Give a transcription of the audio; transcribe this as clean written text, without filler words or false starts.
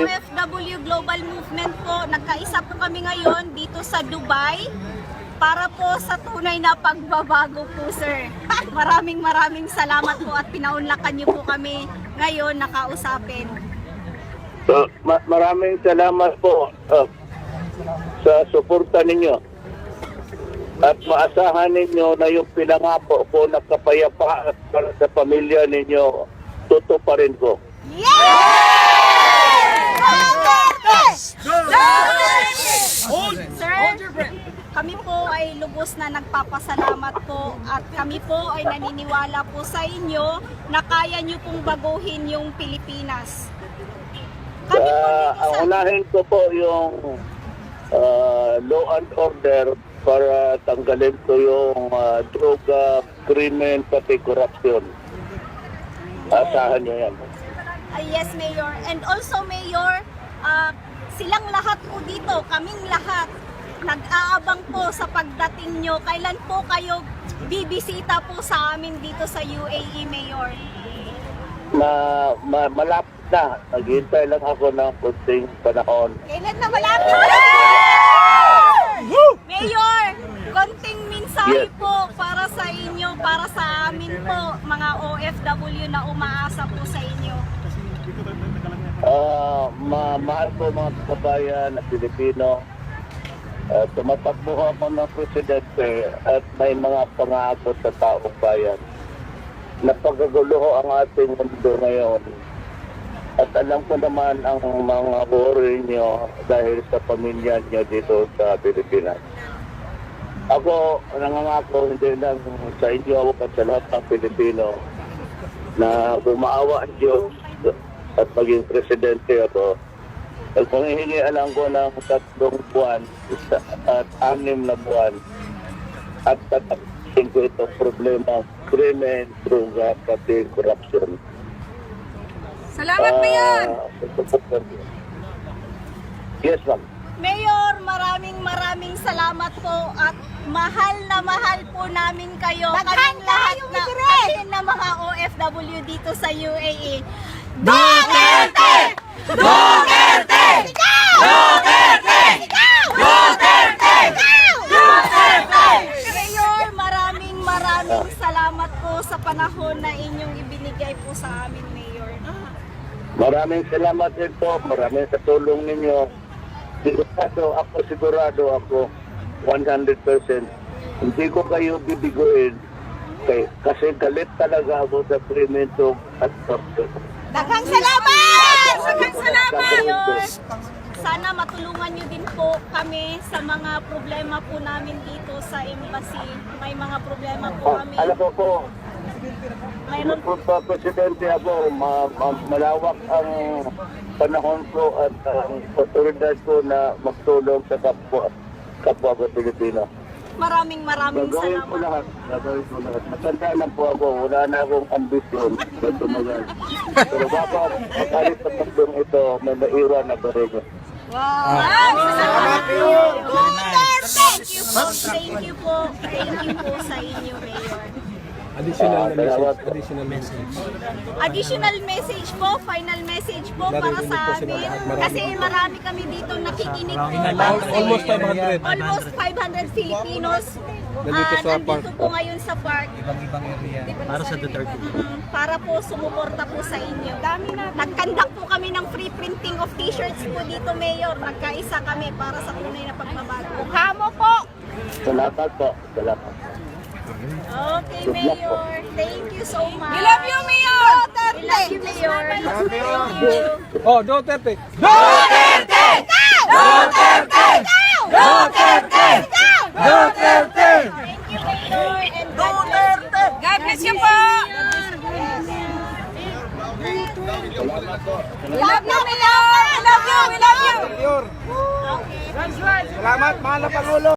OFW Global Movement po, nagkaisa po kami ngayon dito sa Dubai para po sa tunay na pagbabago po, sir. Maraming salamat po at pinaunlakan niyo po kami ngayon nakausapin. So, maraming salamat po sa suporta ninyo. At maasahan ninyo na yung pinangako po na kapayapaan para sa pamilya ninyo, tutuparin ko. Sir, kami po ay lubos na nagpapasalamat po at kami po ay naniniwala po sa inyo na kaya nyo pong baguhin yung Pilipinas. Kami po Ang unahin ko po yung law and order para tanggalin ko yung droga, krimen, pati korupsyon. Asahan nyo yan. Yes, Mayor. And also, Mayor, silang lahat po dito, kaming lahat, nag-aabang po sa pagdating nyo. Kailan po kayo bibisita po sa amin dito sa UAE, Mayor? Malapit na. Naghihintay lang ako ng kunting panahon. Kailan na malapit? Mayor, konting mensahe po para sa inyo, para sa amin po, mga OFW na umaasa po sa inyo. Mahal po mga kabayan na Pilipino. Tumatakbo ako ng presidente at may mga pangako sa taong bayan. Napagagulo ang ating mundo ngayon. At alam ko naman ang mga worry nyo dahil sa pamilya nyo dito sa Pilipinas. Ako, nangangako hindi lang sa inyo at sa lahat ng Pilipino na gumaawa ang Diyos at maging presidente ako. At kung hihingialan ko ng 3 buwan at 6 na buwan at tatapusin ko itong problema, krimen, droga, pati korupsyon. Salamat, Mayor! Yes, ma'am. Mayor, maraming salamat po at mahal po namin kayo. Kaming lahat na mga OFW dito sa UAE. Duterte! Duterte! Duterte! Duterte! Duterte! Mayor, maraming salamat po sa panahon na inyong ibinigay po sa amin, Mayor. Maraming salamat din po. Maraming sa tulong ninyo. Sigurado ako 100%. Hindi ko kayo bibiguin kasi galit talaga ako sa krimento at korupsyon. Daghang salamat! Daghang salamat! Mayor, sana matulungan nyo din po kami sa mga problema po namin dito sa embassy. May mga problema po kami. Alam ko po, Mayroon kung presidente ako, malawak ang panahon ko at ang otoridad ko na magtulong sa kapwa ko Pilipino. maraming Gagawin ko salamat. lahat. Gagawin ko lahat. Matanda na po ako. Wala na akong ambisyon. Pero baka makalit sa pagdong ito, may naiwan na barega. Wow! Salamat po! Thank you po! Thank you po! Thank you po sa inyo, Mayor. Additional message. Additional message po, final message po para sa amin. Kasi marami kami dito nakikinig po. Almost 500. Almost 500 Filipinos nandito po ngayon sa park. Ibang area. Para sa Duterte. Para po sumuporta po sa inyo. Nagkandak po kami ng free printing of t-shirts po dito, Mayor. Nagkaisa kami para sa tunay na pagbabago. Kamo po! Salamat po. Salamat. Okay, Mayor. Thank you so much. We love you, Mayor! We love you, Mayor. Thank you. Oh, Duterte! Duterte! Duterte! Duterte! Duterte! Thank you, Mayor. And God bless you. God bless you po! We love you, Mayor. We love you! We love you! Salamat, mahal na Pangulo!